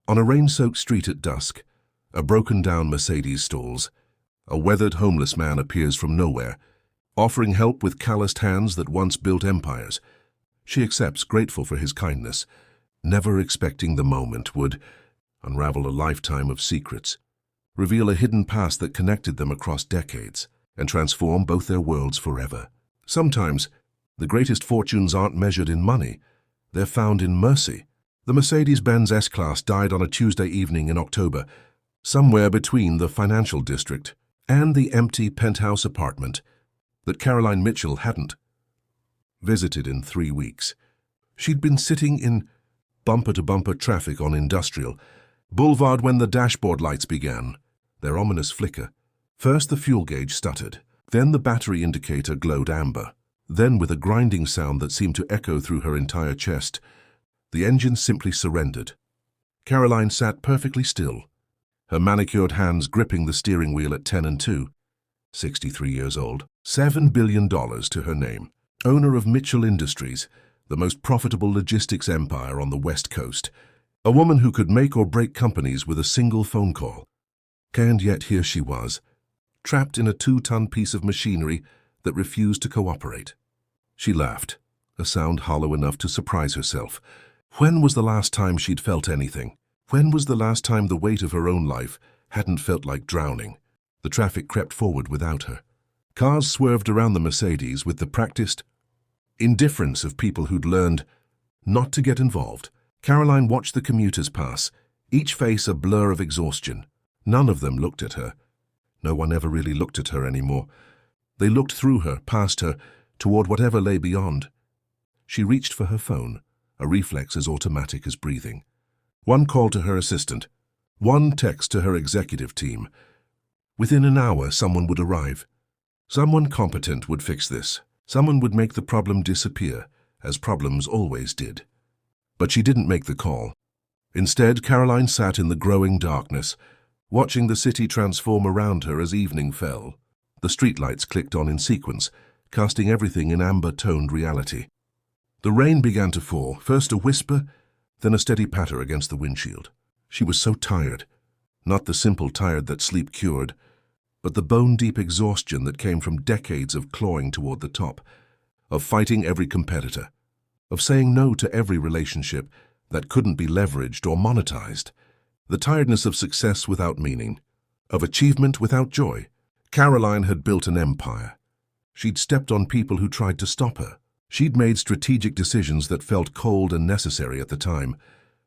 On a rain-soaked street at dusk, a broken-down Mercedes stalls. A weathered homeless man appears from nowhere, offering help with calloused hands that once built empires. She accepts, grateful for his kindness, never expecting the moment would unravel a lifetime of secrets, reveal a hidden past that connected them across decades, and transform both their worlds forever. Sometimes, the greatest fortunes aren't measured in money, they're found in mercy. The Mercedes-Benz S-Class died on a Tuesday evening in October, somewhere between the financial district and the empty penthouse apartment that Caroline Mitchell hadn't visited in 3 weeks. She'd been sitting in bumper-to-bumper traffic on Industrial Boulevard when the dashboard lights began their ominous flicker. First the fuel gauge stuttered, then the battery indicator glowed amber. Then, with a grinding sound that seemed to echo through her entire chest, the engine simply surrendered. Caroline sat perfectly still, her manicured hands gripping the steering wheel at 10 and 2. 63 years old, $7 billion to her name. Owner of Mitchell Industries, the most profitable logistics empire on the West Coast. A woman who could make or break companies with a single phone call. And yet here she was, trapped in a 2-ton piece of machinery that refused to cooperate. She laughed, a sound hollow enough to surprise herself. When was the last time she'd felt anything? When was the last time the weight of her own life hadn't felt like drowning? The traffic crept forward without her. Cars swerved around the Mercedes with the practiced indifference of people who'd learned not to get involved. Caroline watched the commuters pass, each face a blur of exhaustion. None of them looked at her. No one ever really looked at her anymore. They looked through her, past her, toward whatever lay beyond. She reached for her phone, a reflex as automatic as breathing. One call to her assistant, one text to her executive team. Within an hour, someone would arrive. Someone competent would fix this. Someone would make the problem disappear, as problems always did. But she didn't make the call. Instead, Caroline sat in the growing darkness, watching the city transform around her as evening fell. The streetlights clicked on in sequence, casting everything in amber-toned reality. The rain began to fall, first a whisper, then a steady patter against the windshield. She was so tired, not the simple tired that sleep cured, but the bone-deep exhaustion that came from decades of clawing toward the top, of fighting every competitor, of saying no to every relationship that couldn't be leveraged or monetized, the tiredness of success without meaning, of achievement without joy. Caroline had built an empire. She'd stepped on people who tried to stop her. She'd made strategic decisions that felt cold and necessary at the time,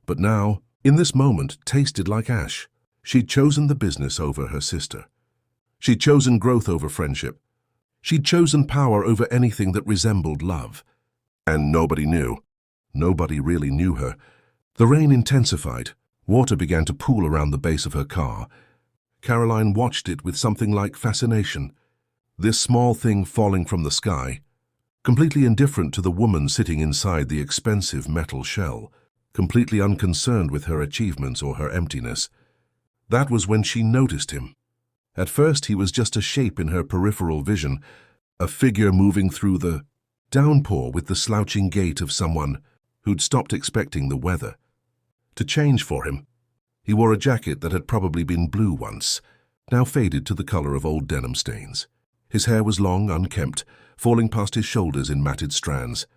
but now, in this moment, tasted like ash. She'd chosen the business over her sister. She'd chosen growth over friendship. She'd chosen power over anything that resembled love. And nobody knew. Nobody really knew her. The rain intensified. Water began to pool around the base of her car. Caroline watched it with something like fascination. This small thing falling from the sky, completely indifferent to the woman sitting inside the expensive metal shell, completely unconcerned with her achievements or her emptiness. That was when she noticed him. At first, he was just a shape in her peripheral vision, a figure moving through the downpour with the slouching gait of someone who'd stopped expecting the weather to change for him. He wore a jacket that had probably been blue once, now faded to the color of old denim stains. His hair was long, unkempt, falling past his shoulders in matted strands.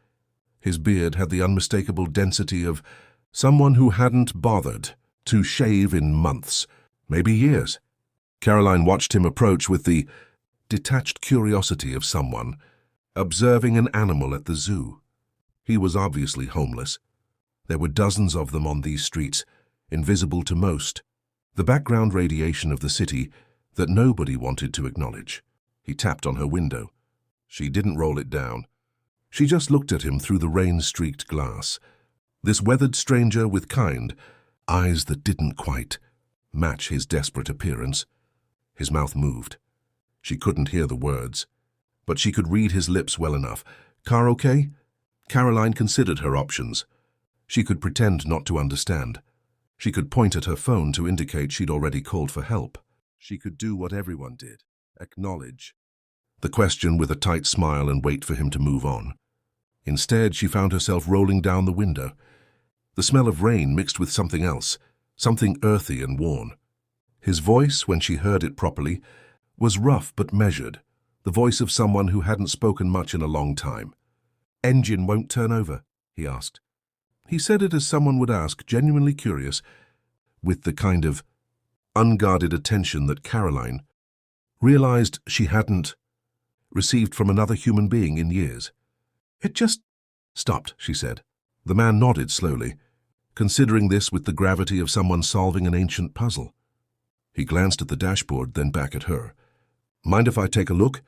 His beard had the unmistakable density of someone who hadn't bothered to shave in months, maybe years. Caroline watched him approach with the detached curiosity of someone observing an animal at the zoo. He was obviously homeless. There were dozens of them on these streets, invisible to most, the background radiation of the city that nobody wanted to acknowledge. He tapped on her window. She didn't roll it down. She just looked at him through the rain-streaked glass. This weathered stranger with kind eyes that didn't quite match his desperate appearance. His mouth moved. She couldn't hear the words, but she could read his lips well enough. "Car okay?" Caroline considered her options. She could pretend not to understand. She could point at her phone to indicate she'd already called for help. She could do what everyone did, acknowledge the question with a tight smile and wait for him to move on. Instead, she found herself rolling down the window. The smell of rain mixed with something else, something earthy and worn. His voice, when she heard it properly, was rough but measured, the voice of someone who hadn't spoken much in a long time. "Engine won't turn over?" he asked. He said it as someone would ask, genuinely curious, with the kind of unguarded attention that Caroline realized she hadn't received from another human being in years. "It just stopped," she said. The man nodded slowly, considering this with the gravity of someone solving an ancient puzzle. He glanced at the dashboard, then back at her. "Mind if I take a look?"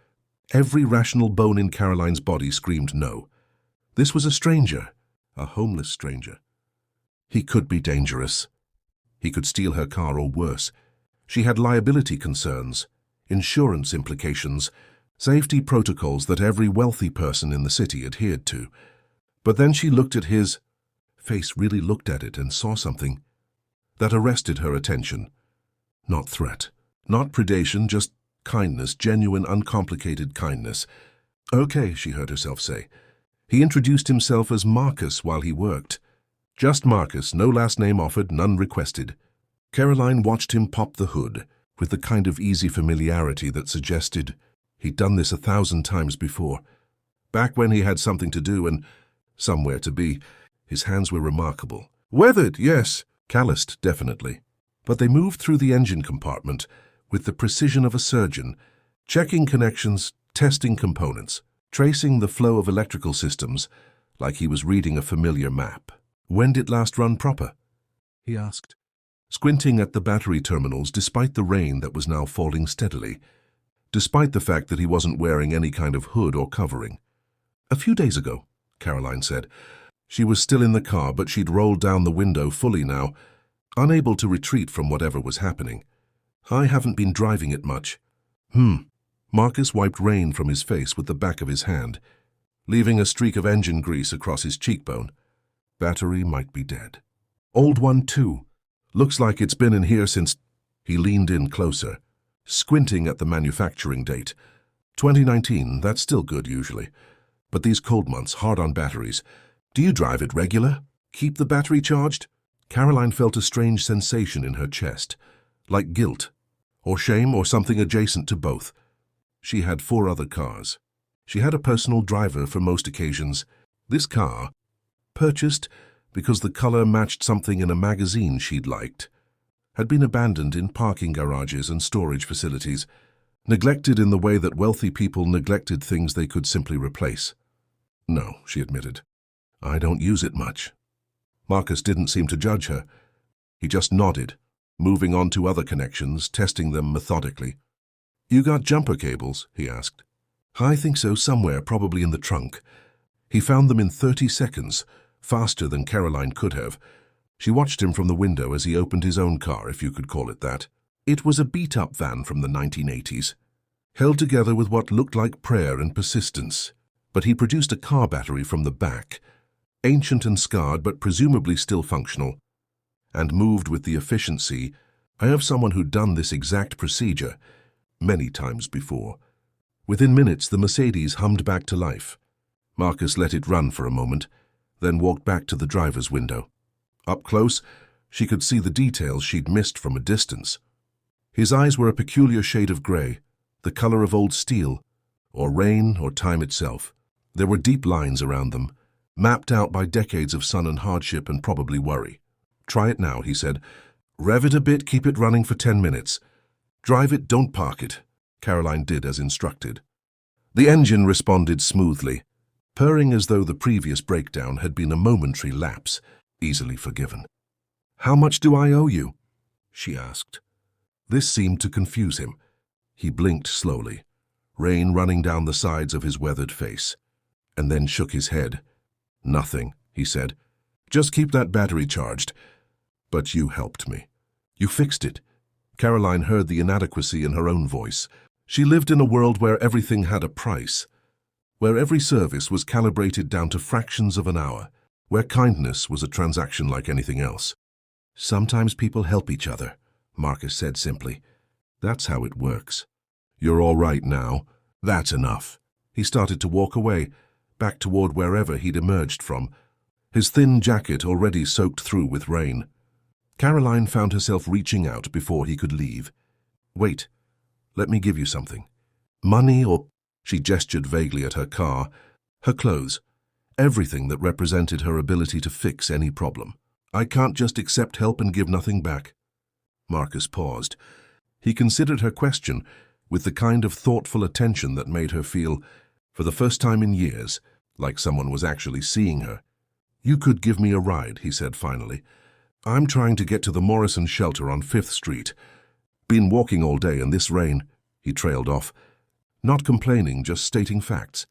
Every rational bone in Caroline's body screamed no. This was a stranger, a homeless stranger. He could be dangerous. He could steal her car or worse. She had liability concerns, insurance implications, safety protocols that every wealthy person in the city adhered to. But then she looked at his face, really looked at it, and saw something that arrested her attention. Not threat, not predation, just kindness, genuine, uncomplicated kindness. "Okay," she heard herself say. He introduced himself as Marcus while he worked. Just Marcus, no last name offered, none requested. Caroline watched him pop the hood with the kind of easy familiarity that suggested he'd done this 1,000 times before. Back when he had something to do and somewhere to be, his hands were remarkable. Weathered, yes. Calloused, definitely. But they moved through the engine compartment with the precision of a surgeon, checking connections, testing components, tracing the flow of electrical systems like he was reading a familiar map. "When'd it last run proper?" he asked, squinting at the battery terminals despite the rain that was now falling steadily, despite the fact that he wasn't wearing any kind of hood or covering. "A few days ago," Caroline said. She was still in the car, but she'd rolled down the window fully now, unable to retreat from whatever was happening. "I haven't been driving it much." Marcus wiped rain from his face with the back of his hand, leaving a streak of engine grease across his cheekbone. Battery might be dead. "Old one, too. Looks like it's been in here since—" He leaned in closer, squinting at the manufacturing date. 2019, that's still good usually. But these cold months, hard on batteries. "Do you drive it regular? Keep the battery charged?" Caroline felt a strange sensation in her chest, like guilt, or shame, or something adjacent to both. She had 4 other cars. She had a personal driver for most occasions. This car, purchased because the color matched something in a magazine she'd liked, had been abandoned in parking garages and storage facilities, neglected in the way that wealthy people neglected things they could simply replace. "No," she admitted. "I don't use it much." Marcus didn't seem to judge her. He just nodded, moving on to other connections, testing them methodically. "You got jumper cables?" he asked. "I think so, somewhere, probably in the trunk." He found them in 30 seconds, faster than Caroline could have. She watched him from the window as he opened his own car, if you could call it that. It was a beat-up van from the 1980s, held together with what looked like prayer and persistence. But he produced a car battery from the back, ancient and scarred but presumably still functional, and moved with the efficiency of someone who'd done this exact procedure many times before. Within minutes, the Mercedes hummed back to life. Marcus let it run for a moment, then walked back to the driver's window. Up close, she could see the details she'd missed from a distance. His eyes were a peculiar shade of gray, the color of old steel, or rain, or time itself. There were deep lines around them, mapped out by decades of sun and hardship and probably worry. "Try it now," he said. "Rev it a bit, keep it running for 10 minutes. Drive it, don't park it." Caroline did as instructed. The engine responded smoothly, purring as though the previous breakdown had been a momentary lapse, easily forgiven. "How much do I owe you?" she asked. This seemed to confuse him. He blinked slowly, rain running down the sides of his weathered face, and then shook his head. "Nothing," he said. "Just keep that battery charged." "But you helped me. You fixed it." Caroline heard the inadequacy in her own voice. She lived in a world where everything had a price, where every service was calibrated down to fractions of an hour, where kindness was a transaction like anything else. "Sometimes people help each other," Marcus said simply. "That's how it works. You're all right now. That's enough." He started to walk away, back toward wherever he'd emerged from, his thin jacket already soaked through with rain. Caroline found herself reaching out before he could leave. "Wait, let me give you something. Money or—" She gestured vaguely at her car, her clothes, everything that represented her ability to fix any problem. "I can't just accept help and give nothing back." Marcus paused. He considered her question with the kind of thoughtful attention that made her feel, for the first time in years, like someone was actually seeing her. "You could give me a ride," he said finally. "I'm trying to get to the Morrison shelter on 5th Street. Been walking all day in this rain." He trailed off. Not complaining, just stating facts.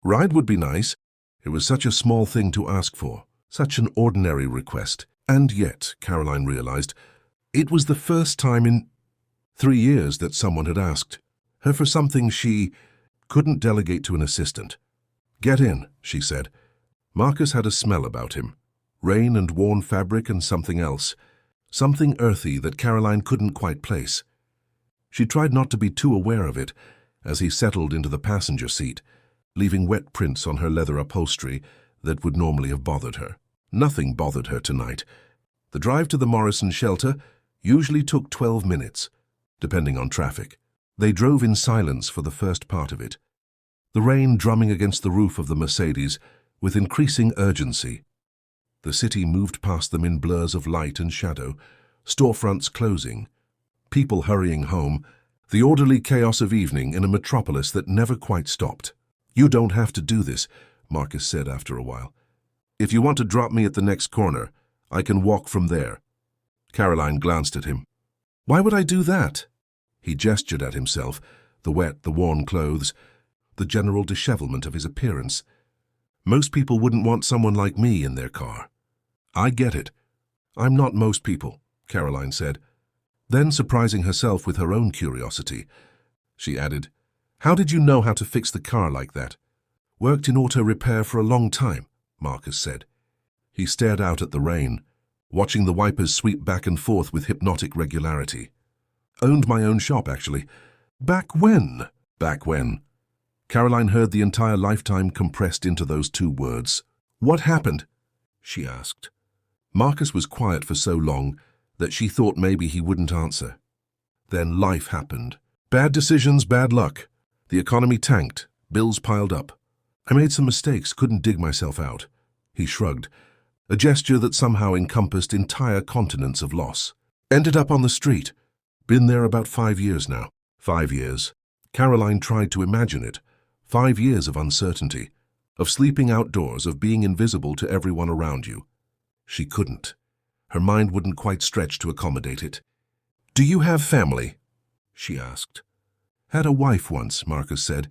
Ride would be nice. It was such a small thing to ask for, such an ordinary request. And yet, Caroline realized, it was the first time in 3 years that someone had asked her for something she couldn't delegate to an assistant. "Get in," she said. Marcus had a smell about him. Rain and worn fabric and something else. Something earthy that Caroline couldn't quite place. She tried not to be too aware of it as he settled into the passenger seat, leaving wet prints on her leather upholstery that would normally have bothered her. Nothing bothered her tonight. The drive to the Morrison shelter usually took 12 minutes, depending on traffic. They drove in silence for the first part of it, the rain drumming against the roof of the Mercedes with increasing urgency. The city moved past them in blurs of light and shadow, storefronts closing, people hurrying home, the orderly chaos of evening in a metropolis that never quite stopped. "You don't have to do this," Marcus said after a while. "If you want to drop me at the next corner, I can walk from there." Caroline glanced at him. "Why would I do that?" He gestured at himself, the wet, the worn clothes, the general dishevelment of his appearance. "Most people wouldn't want someone like me in their car." "I get it. I'm not most people," Caroline said. Then, surprising herself with her own curiosity, she added, "How did you know how to fix the car like that?" "Worked in auto repair for a long time," Marcus said. He stared out at the rain, watching the wipers sweep back and forth with hypnotic regularity. "Owned my own shop, actually." "Back when?" "Back when." Caroline heard the entire lifetime compressed into those 2 words. "What happened?" she asked. Marcus was quiet for so long that she thought maybe he wouldn't answer. Then life happened. Bad decisions, bad luck. The economy tanked, bills piled up. I made some mistakes, couldn't dig myself out. He shrugged, a gesture that somehow encompassed entire continents of loss. Ended up on the street. Been there about 5 years now. 5 years. Caroline tried to imagine it. 5 years of uncertainty, of sleeping outdoors, of being invisible to everyone around you. She couldn't. Her mind wouldn't quite stretch to accommodate it. "Do you have family?" she asked. "Had a wife once," Marcus said.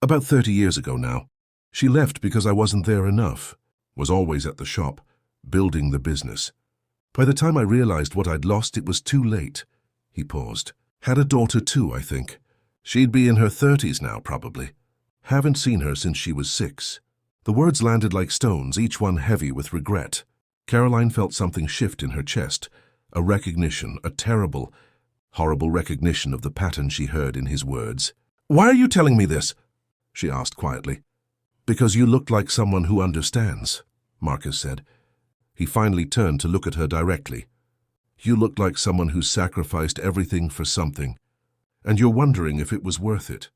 "About 30 years ago now. She left because I wasn't there enough. Was always at the shop, building the business. By the time I realized what I'd lost, it was too late." He paused. "Had a daughter too, I think. She'd be in her 30s now, probably. Haven't seen her since she was 6. The words landed like stones, each one heavy with regret. Caroline felt something shift in her chest, a recognition, a terrible, horrible recognition of the pattern she heard in his words. "Why are you telling me this?" she asked quietly. "Because you looked like someone who understands," Marcus said. He finally turned to look at her directly. "You looked like someone who sacrificed everything for something, and you're wondering if it was worth it."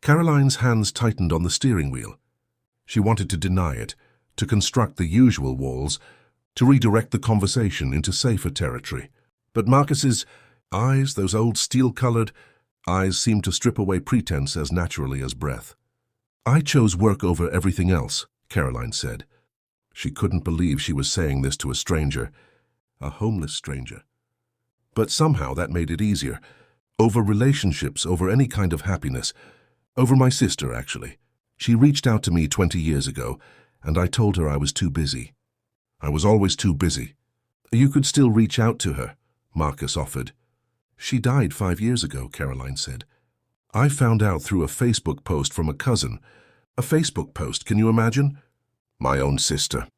Caroline's hands tightened on the steering wheel. She wanted to deny it, to construct the usual walls, to redirect the conversation into safer territory. But Marcus's eyes, those old steel-colored eyes, seemed to strip away pretense as naturally as breath. "I chose work over everything else," Caroline said. She couldn't believe she was saying this to a stranger, a homeless stranger. But somehow that made it easier. Over relationships, over any kind of happiness. Over my sister, actually. She reached out to me 20 years ago, and I told her I was too busy. I was always too busy. "You could still reach out to her," Marcus offered. "She died 5 years ago," Caroline said. "I found out through a Facebook post from a cousin." "A Facebook post, can you imagine?" "My own sister."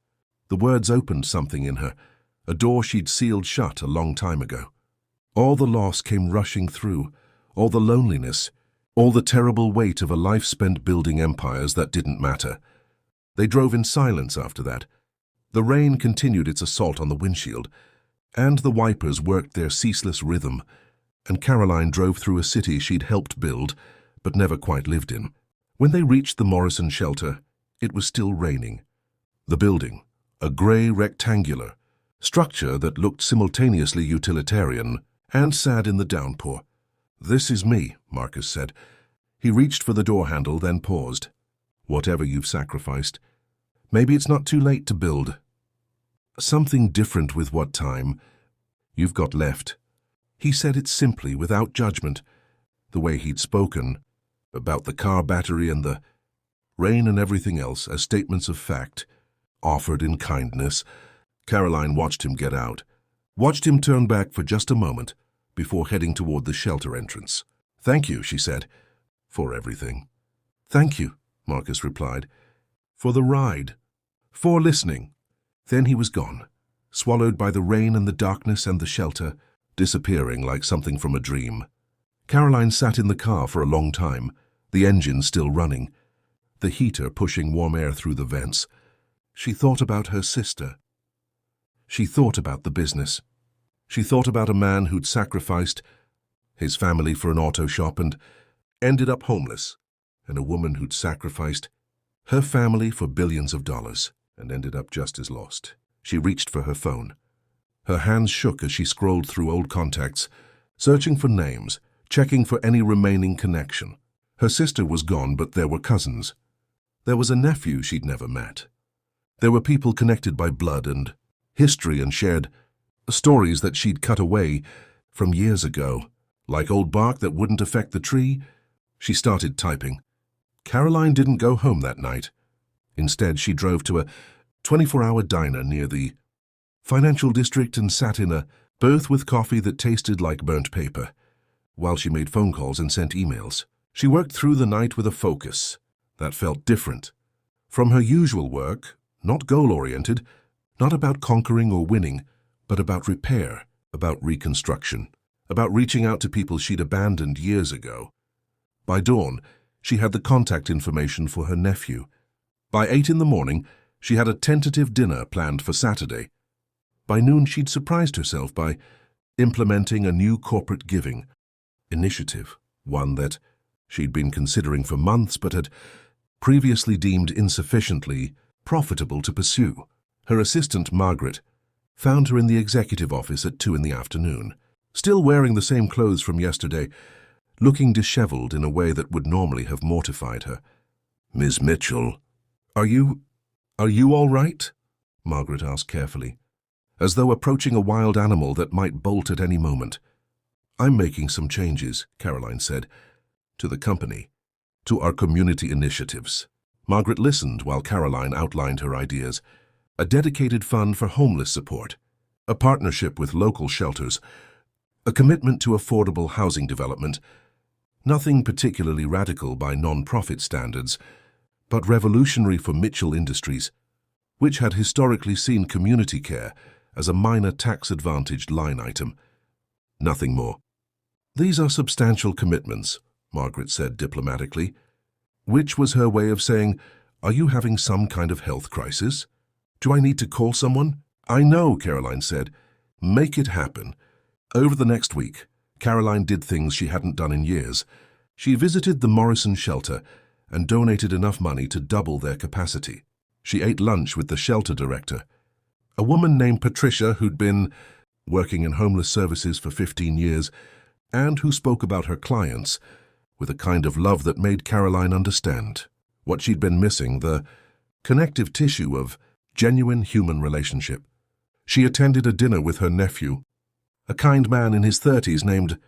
The words opened something in her, a door she'd sealed shut a long time ago. All the loss came rushing through, all the loneliness, all the terrible weight of a life spent building empires that didn't matter. They drove in silence after that. The rain continued its assault on the windshield, And the wipers worked their ceaseless rhythm, and Caroline drove through a city she'd helped build, but never quite lived in. When they reached the Morrison shelter, it was still raining. The building, a grey rectangular structure that looked simultaneously utilitarian and sad in the downpour. "This is me," Marcus said. He reached for the door handle, then paused. "Whatever you've sacrificed, maybe it's not too late to build something different with what time you've got left." He said it simply, without judgment, the way he'd spoken about the car battery and the rain and everything else as statements of fact, offered in kindness. Caroline watched him get out, watched him turn back for just a moment before heading toward the shelter entrance. "Thank you," she said, "for everything." "Thank you," Marcus replied, "for the ride, for listening." Then he was gone, swallowed by the rain and the darkness and the shelter, disappearing like something from a dream. Caroline sat in the car for a long time, the engine still running, the heater pushing warm air through the vents. She thought about her sister. She thought about the business. She thought about a man who'd sacrificed his family for an auto shop and ended up homeless, and a woman who'd sacrificed her family for billions of dollars and ended up just as lost. She reached for her phone. Her hands shook as she scrolled through old contacts, searching for names, checking for any remaining connection. Her sister was gone, but there were cousins. There was a nephew she'd never met. There were people connected by blood and history and shared stories that she'd cut away from years ago. Like old bark that wouldn't affect the tree, she started typing. Caroline didn't go home that night. Instead, she drove to a 24-hour diner near the financial district and sat in a booth with coffee that tasted like burnt paper, while she made phone calls and sent emails. She worked through the night with a focus that felt different from her usual work, not goal-oriented, not about conquering or winning, but about repair, about reconstruction, about reaching out to people she'd abandoned years ago. By dawn, she had the contact information for her nephew. By 8 in the morning, she had a tentative dinner planned for Saturday. By noon, she'd surprised herself by implementing a new corporate giving initiative, one that she'd been considering for months but had previously deemed insufficiently profitable to pursue. Her assistant, Margaret, found her in the executive office at 2 in the afternoon, still wearing the same clothes from yesterday, looking disheveled in a way that would normally have mortified her. "Miss Mitchell, are you all right?" Margaret asked carefully, as though approaching a wild animal that might bolt at any moment. "I'm making some changes," Caroline said, "to the company, to our community initiatives." Margaret listened while Caroline outlined her ideas. A dedicated fund for homeless support, a partnership with local shelters, a commitment to affordable housing development. Nothing particularly radical by non-profit standards, but revolutionary for Mitchell Industries, which had historically seen community care as a minor tax-advantaged line item. Nothing more. "These are substantial commitments," Margaret said diplomatically, which was her way of saying, "Are you having some kind of health crisis? Do I need to call someone?" "I know," Caroline said. "Make it happen." Over the next week, Caroline did things she hadn't done in years. She visited the Morrison shelter and donated enough money to double their capacity. She ate lunch with the shelter director, a woman named Patricia who'd been working in homeless services for 15 years and who spoke about her clients with a kind of love that made Caroline understand what she'd been missing, the connective tissue of genuine human relationship. She attended a dinner with her nephew, a kind man in his 30s named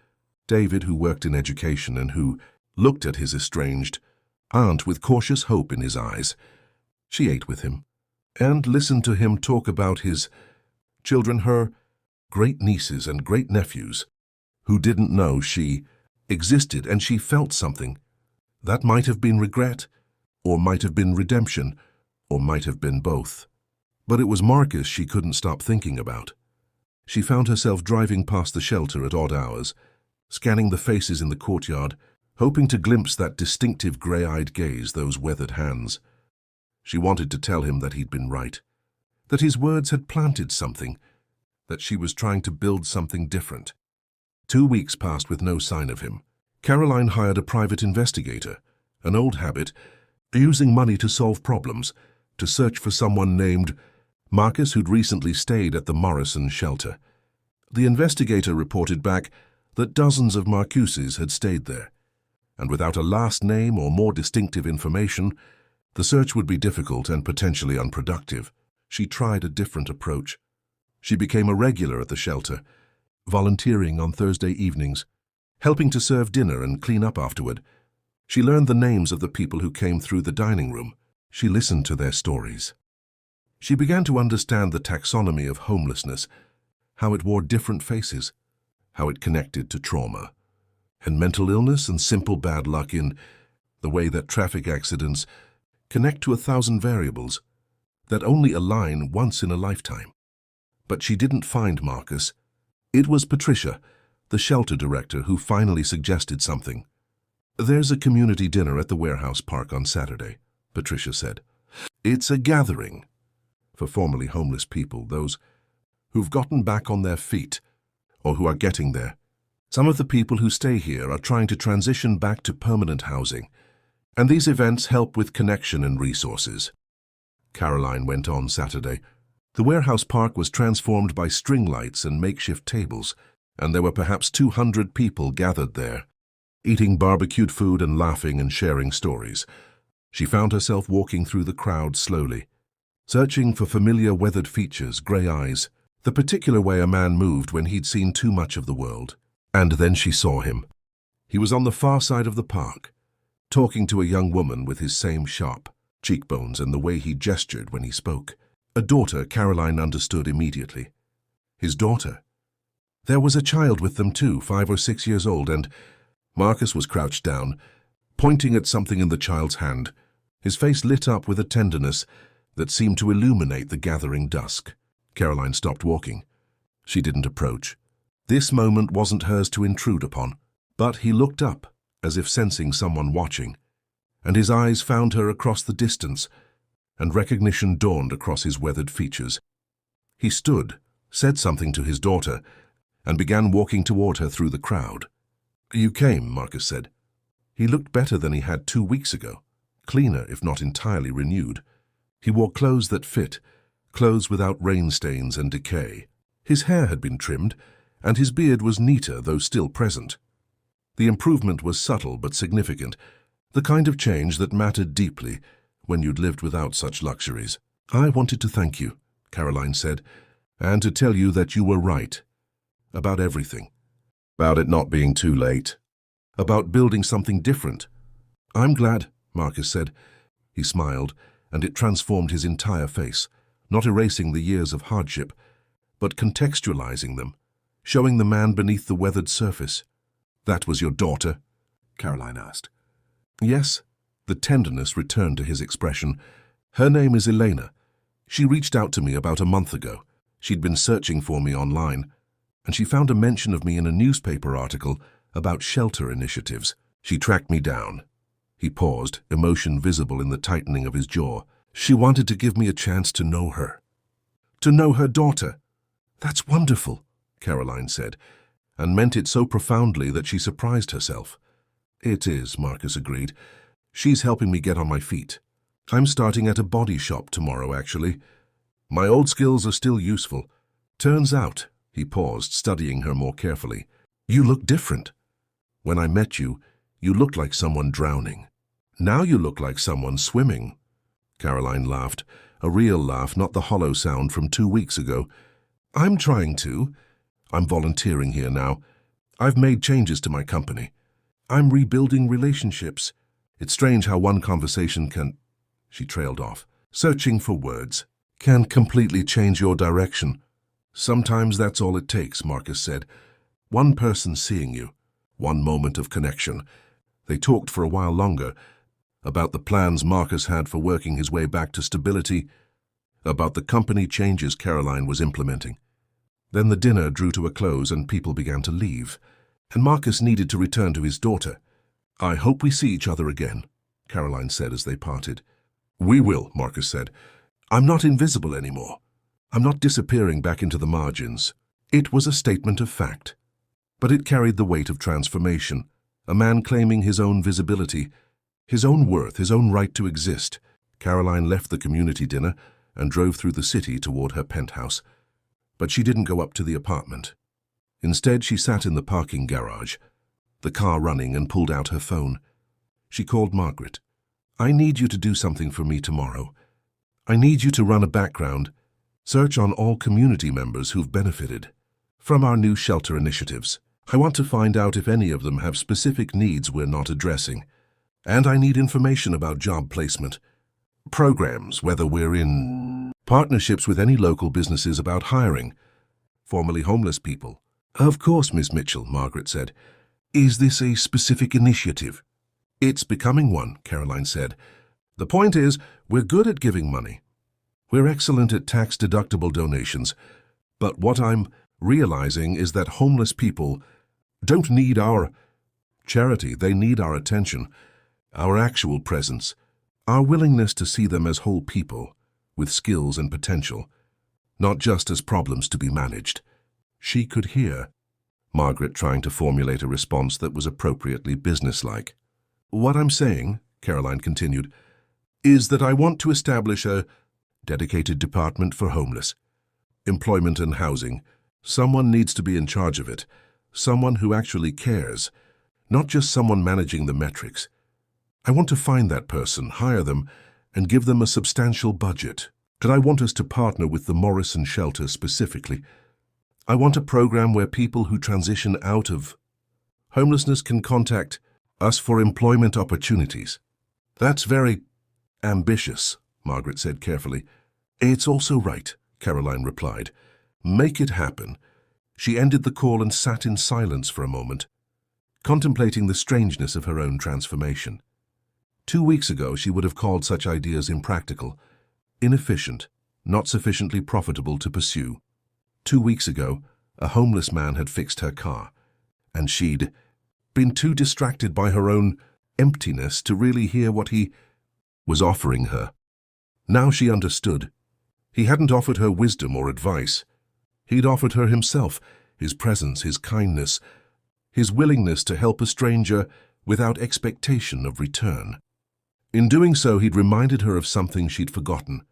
David, who worked in education and who looked at his estranged aunt with cautious hope in his eyes. She ate with him and listened to him talk about his children, her great-nieces and great-nephews, who didn't know she existed, and she felt something. That might have been regret, or might have been redemption, or might have been both. But it was Marcus she couldn't stop thinking about. She found herself driving past the shelter at odd hours, scanning the faces in the courtyard, hoping to glimpse that distinctive grey-eyed gaze, those weathered hands. She wanted to tell him that he'd been right, that his words had planted something, that she was trying to build something different. 2 weeks passed with no sign of him. Caroline hired a private investigator, an old habit, using money to solve problems, to search for someone named Marcus, who'd recently stayed at the Morrison shelter. The investigator reported back that dozens of Marcuses had stayed there, and without a last name or more distinctive information, the search would be difficult and potentially unproductive. She tried a different approach. She became a regular at the shelter, volunteering on Thursday evenings, helping to serve dinner and clean up afterward. She learned the names of the people who came through the dining room. She listened to their stories. She began to understand the taxonomy of homelessness, how it wore different faces, how it connected to trauma, and mental illness and simple bad luck in the way that traffic accidents connect to 1,000 variables that only align once in a lifetime. But she didn't find Marcus. It was Patricia, the shelter director, who finally suggested something. "There's a community dinner at the warehouse park on Saturday," Patricia said. "It's a gathering for formerly homeless people, those who've gotten back on their feet or who are getting there. Some of the people who stay here are trying to transition back to permanent housing, and these events help with connection and resources." Caroline went on Saturday. The warehouse park was transformed by string lights and makeshift tables, and there were perhaps 200 people gathered there, eating barbecued food and laughing and sharing stories. She found herself walking through the crowd slowly, searching for familiar weathered features, grey eyes, the particular way a man moved when he'd seen too much of the world. And then she saw him. He was on the far side of the park, talking to a young woman with his same sharp cheekbones and the way he gestured when he spoke. A daughter, Caroline understood immediately. His daughter. There was a child with them too, 5 or 6 years old, and Marcus was crouched down, pointing at something in the child's hand, his face lit up with a tenderness that seemed to illuminate the gathering dusk. Caroline stopped walking. She didn't approach. This moment wasn't hers to intrude upon, but he looked up, as if sensing someone watching, and his eyes found her across the distance, and recognition dawned across his weathered features. He stood, said something to his daughter, and began walking toward her through the crowd. "You came," Marcus said. He looked better than he had 2 weeks ago, cleaner if not entirely renewed. He wore clothes that fit, clothes without rain stains and decay. His hair had been trimmed, and his beard was neater though still present. The improvement was subtle but significant, the kind of change that mattered deeply when you'd lived without such luxuries. "I wanted to thank you," Caroline said, "and to tell you that you were right. About everything. About it not being too late. About building something different." "I'm glad," Marcus said. He smiled, and it transformed his entire face, not erasing the years of hardship, but contextualizing them, showing the man beneath the weathered surface. "That was your daughter?" Caroline asked. "Yes." The tenderness returned to his expression. "Her name is Elena. She reached out to me about a month ago. She'd been searching for me online, and she found a mention of me in a newspaper article about shelter initiatives. She tracked me down." He paused, emotion visible in the tightening of his jaw. "She wanted to give me a chance to know her. To know her daughter." "That's wonderful," Caroline said, and meant it so profoundly that she surprised herself. "It is," Marcus agreed. "She's helping me get on my feet. I'm starting at a body shop tomorrow, actually. My old skills are still useful. Turns out," he paused, studying her more carefully, "you look different. When I met you, you looked like someone drowning. Now you look like someone swimming." Caroline laughed, a real laugh, not the hollow sound from 2 weeks ago. "I'm trying to. I'm volunteering here now. I've made changes to my company. I'm rebuilding relationships. It's strange how one conversation can—" She trailed off, searching for words. "Can completely change your direction." "Sometimes that's all it takes," Marcus said. "One person seeing you, one moment of connection." They talked for a while longer, about the plans Marcus had for working his way back to stability, about the company changes Caroline was implementing. Then the dinner drew to a close and people began to leave, and Marcus needed to return to his daughter. "I hope we see each other again," Caroline said as they parted. "We will," Marcus said. "I'm not invisible anymore. I'm not disappearing back into the margins. It was a statement of fact, but it carried the weight of transformation, a man claiming his own visibility, his own worth, his own right to exist. Caroline left the community dinner and drove through the city toward her penthouse. But she didn't go up to the apartment. Instead, she sat in the parking garage, the car running, and pulled out her phone. She called Margaret. "I need you to do something for me tomorrow. I need you to run a background search on all community members who've benefited from our new shelter initiatives. I want to find out if any of them have specific needs we're not addressing. And I need information about job placement programs, whether we're in partnerships with any local businesses about hiring formerly homeless people." "Of course, Miss Mitchell," Margaret said. "Is this a specific initiative?" "It's becoming one," Caroline said. "The point is, we're good at giving money. We're excellent at tax-deductible donations. But what I'm realizing is that homeless people don't need our charity. They need our attention, our actual presence, our willingness to see them as whole people with skills and potential, not just as problems to be managed." She could hear Margaret trying to formulate a response that was appropriately businesslike. "What I'm saying," Caroline continued, "is that I want to establish a dedicated department for homeless. Employment and housing. Someone needs to be in charge of it. Someone who actually cares, not just someone managing the metrics. I want to find that person, hire them, and give them a substantial budget. And I want us to partner with the Morrison Shelter specifically. I want a program where people who transition out of homelessness can contact us for employment opportunities." "That's very ambitious," Margaret said carefully. "It's also right," Caroline replied. "Make it happen." She ended the call and sat in silence for a moment, contemplating the strangeness of her own transformation. 2 weeks ago, she would have called such ideas impractical, inefficient, not sufficiently profitable to pursue. 2 weeks ago, a homeless man had fixed her car, and she'd been too distracted by her own emptiness to really hear what he was offering her. Now she understood. He hadn't offered her wisdom or advice. He'd offered her himself, his presence, his kindness, his willingness to help a stranger without expectation of return. In doing so, he'd reminded her of something she'd forgotten.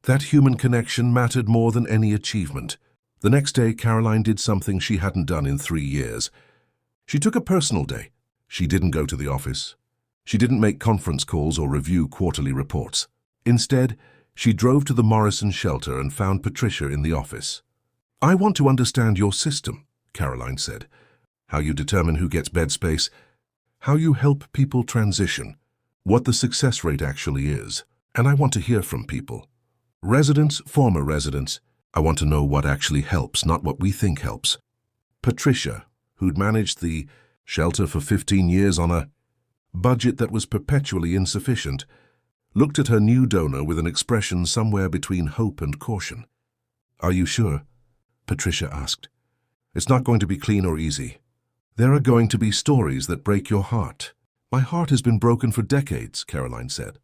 That human connection mattered more than any achievement. The next day, Caroline did something she hadn't done in 3 years. She took a personal day. She didn't go to the office. She didn't make conference calls or review quarterly reports. Instead, she drove to the Morrison Shelter and found Patricia in the office. "I want to understand your system," Caroline said. "How you determine who gets bed space, how you help people transition, what the success rate actually is. And I want to hear from people. Residents, former residents. I want to know what actually helps, not what we think helps." Patricia, who'd managed the shelter for 15 years on a budget that was perpetually insufficient, looked at her new donor with an expression somewhere between hope and caution. "Are you sure?" Patricia asked. "It's not going to be clean or easy. There are going to be stories that break your heart." "My heart has been broken for decades," Caroline said.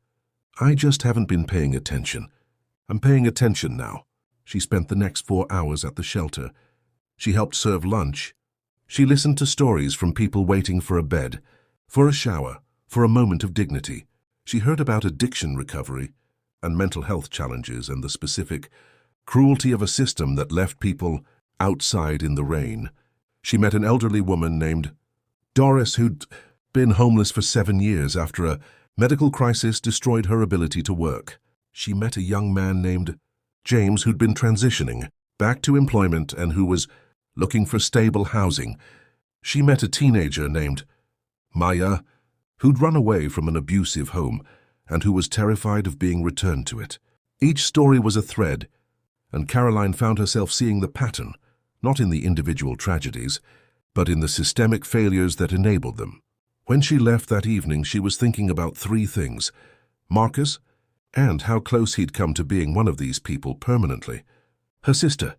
"I just haven't been paying attention. I'm paying attention now." She spent the next 4 hours at the shelter. She helped serve lunch. She listened to stories from people waiting for a bed, for a shower, for a moment of dignity. She heard about addiction recovery and mental health challenges and the specific cruelty of a system that left people outside in the rain. She met an elderly woman named Doris who'd been homeless for 7 years after a medical crisis destroyed her ability to work. She met a young man named James who'd been transitioning back to employment and who was looking for stable housing. She met a teenager named Maya who'd run away from an abusive home and who was terrified of being returned to it. Each story was a thread, and Caroline found herself seeing the pattern, not in the individual tragedies, but in the systemic failures that enabled them. When she left that evening, she was thinking about 3 things: Marcus, and how close he'd come to being one of these people permanently; her sister,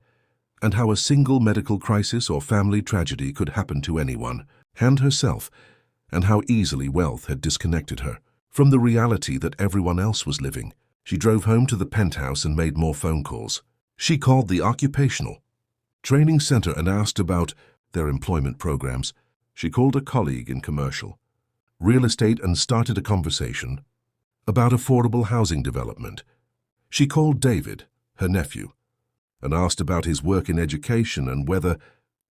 and how a single medical crisis or family tragedy could happen to anyone; and herself, and how easily wealth had disconnected her from the reality that everyone else was living. She drove home to the penthouse and made more phone calls. She called the occupational training center and asked about their employment programs. She called a colleague in commercial, real estate, and started a conversation about affordable housing development. She called David, her nephew, and asked about his work in education and whether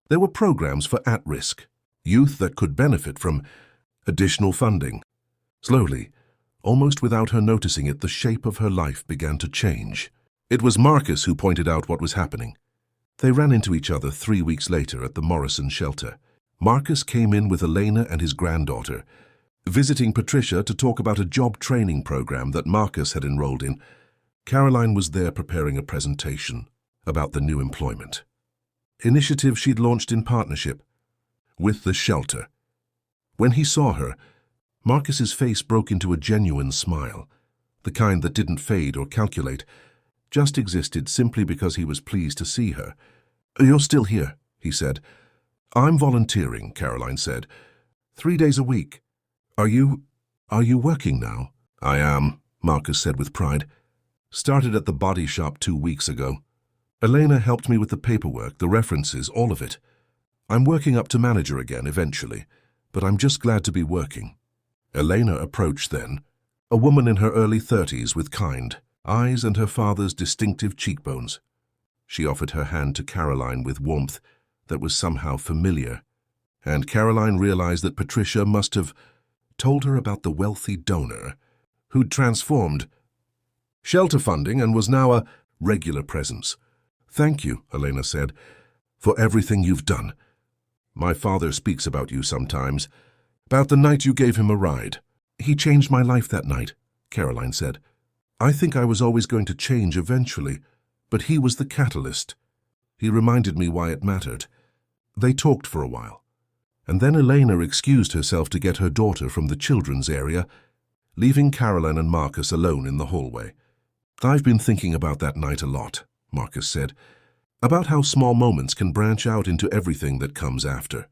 there were programs for at-risk youth that could benefit from additional funding. Slowly, almost without her noticing it, the shape of her life began to change. It was Marcus who pointed out what was happening. They ran into each other 3 weeks later at the Morrison shelter. Marcus came in with Elena and his granddaughter, visiting Patricia to talk about a job training program that Marcus had enrolled in. Caroline was there preparing a presentation about the new employment initiative she'd launched in partnership with the shelter. When he saw her, Marcus's face broke into a genuine smile, the kind that didn't fade or calculate, just existed simply because he was pleased to see her. "You're still here," he said. "I'm volunteering," Caroline said. 3 days a week. Are you working now?" "I am," Marcus said with pride. "Started at the body shop 2 weeks ago. Elena helped me with the paperwork, the references, all of it. I'm working up to manager again eventually, but I'm just glad to be working." Elena approached then, a woman in her early 30s with kind eyes and her father's distinctive cheekbones. She offered her hand to Caroline with warmth that was somehow familiar, and Caroline realized that Patricia must have told her about the wealthy donor who'd transformed shelter funding and was now a regular presence. "Thank you," Elena said, "for everything you've done. My father speaks about you sometimes, about the night you gave him a ride." "He changed my life that night," Caroline said. "I think I was always going to change eventually, but he was the catalyst. He reminded me why it mattered." They talked for a while, and then Elena excused herself to get her daughter from the children's area, leaving Caroline and Marcus alone in the hallway. "I've been thinking about that night a lot," Marcus said, "about how small moments can branch out into everything that comes after.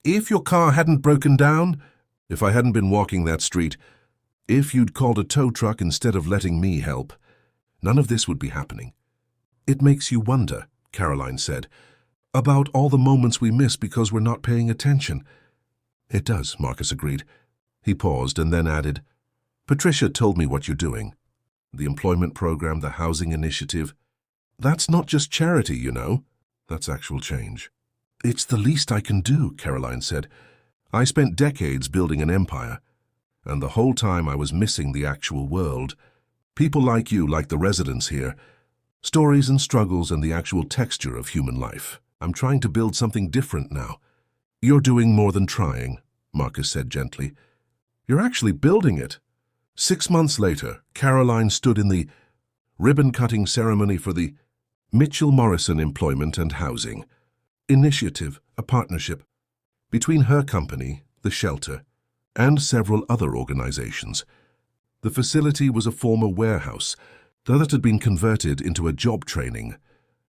If your car hadn't broken down, if I hadn't been walking that street, if you'd called a tow truck instead of letting me help, none of this would be happening." "It makes you wonder," Caroline said, "about all the moments we miss because we're not paying attention." "It does," Marcus agreed. He paused and then added, "Patricia told me what you're doing. The employment program, the housing initiative. That's not just charity, you know. That's actual change." "It's the least I can do," Caroline said. "I spent decades building an empire, and the whole time I was missing the actual world. People like you, like the residents here, stories and struggles and the actual texture of human life. I'm trying to build something different now." "You're doing more than trying," Marcus said gently. "You're actually building it." 6 months later, Caroline stood in the ribbon-cutting ceremony for the Mitchell Morrison Employment and Housing Initiative, a partnership between her company, the shelter, and several other organizations. The facility was a former warehouse that had been converted into a job training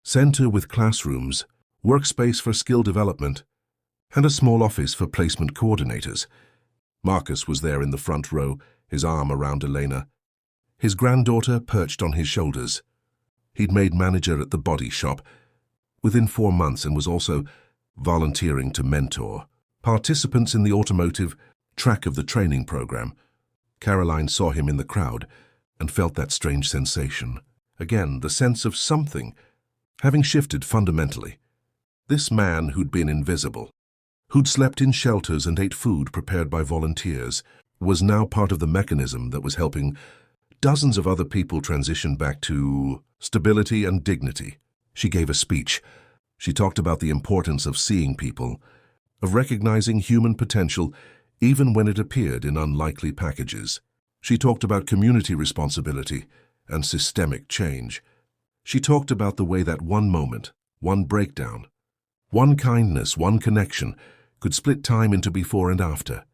center with classrooms, workspace for skill development, and a small office for placement coordinators. Marcus was there in the front row, his arm around Elena, his granddaughter perched on his shoulders. He'd made manager at the body shop within 4 months and was also volunteering to mentor participants in the automotive track of the training program. Caroline saw him in the crowd and felt that strange sensation. Again, the sense of something having shifted fundamentally. This man who'd been invisible, who'd slept in shelters and ate food prepared by volunteers, was now part of the mechanism that was helping dozens of other people transition back to stability and dignity. She gave a speech. She talked about the importance of seeing people, of recognizing human potential even when it appeared in unlikely packages. She talked about community responsibility and systemic change. She talked about the way that one moment, one breakdown, one kindness, one connection could split time into before and after.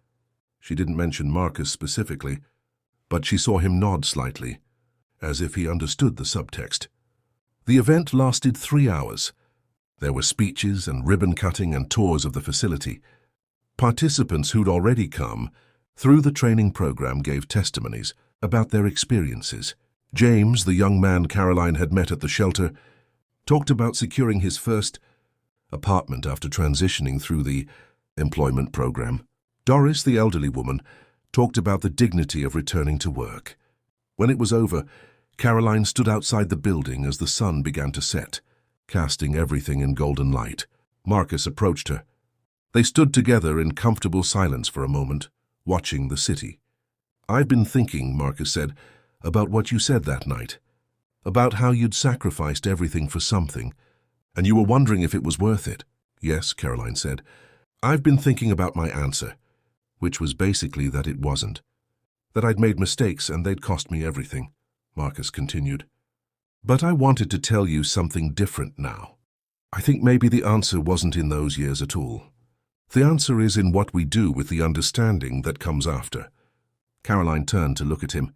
She didn't mention Marcus specifically, but she saw him nod slightly, as if he understood the subtext. The event lasted 3 hours. There were speeches and ribbon-cutting and tours of the facility. Participants who'd already come through the training program gave testimonies about their experiences. James, the young man Caroline had met at the shelter, talked about securing his first apartment after transitioning through the employment program. Doris, the elderly woman, talked about the dignity of returning to work. When it was over, Caroline stood outside the building as the sun began to set, casting everything in golden light. Marcus approached her. They stood together in comfortable silence for a moment, watching the city. "I've been thinking," Marcus said, "about what you said that night. About how you'd sacrificed everything for something, and you were wondering if it was worth it." "Yes," Caroline said. "I've been thinking about my answer, which was basically that it wasn't. That I'd made mistakes and they'd cost me everything," Marcus continued. "But I wanted to tell you something different now. I think maybe the answer wasn't in those years at all. The answer is in what we do with the understanding that comes after." Caroline turned to look at him.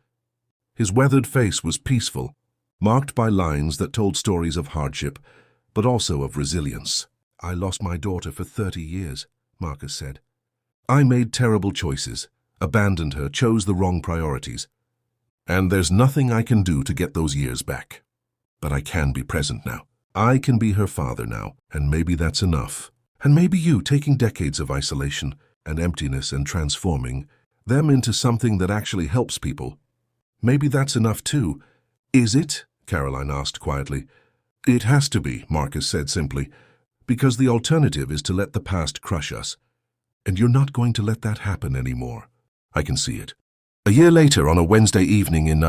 His weathered face was peaceful, marked by lines that told stories of hardship, but also of resilience. "I lost my daughter for 30 years, Marcus said. "I made terrible choices, abandoned her, chose the wrong priorities. And there's nothing I can do to get those years back. But I can be present now. I can be her father now, and maybe that's enough. And maybe you, taking decades of isolation and emptiness and transforming them into something that actually helps people. Maybe that's enough too." "Is it?" Caroline asked quietly. "It has to be," Marcus said simply, "because the alternative is to let the past crush us. And you're not going to let that happen anymore. I can see it." A year later, on a Wednesday evening in